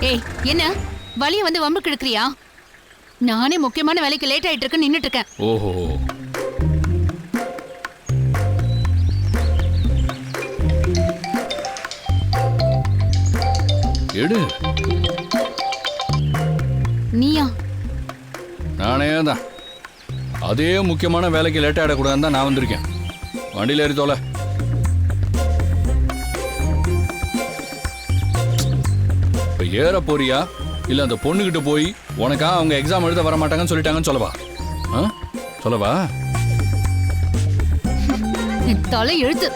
ஏய், என்ன வழிய வந்து வம்பு கிழக்குறியா? நானே முக்கியமான வேலைக்கு லேட் ஆயிட்டு இருக்கு நின்னுட்டு இருக்கேன். ஓஹோ, எடு. நீயா? நானே தான். அதே முக்கியமான வேலைக்கு லேட் ஆகிடக்கூடாதுன்னு தான் நான் வந்திருக்கேன். வண்டியில் ஏறி தோல. இப்போ ஏற போறியா இல்லை அந்த பொண்ணுகிட்ட போய் உனக்கா அவங்க எக்ஸாம் எழுத வர மாட்டாங்கன்னு சொல்லிட்டாங்கன்னு சொல்லவா? சொல்லவா? தலை எழுத்து.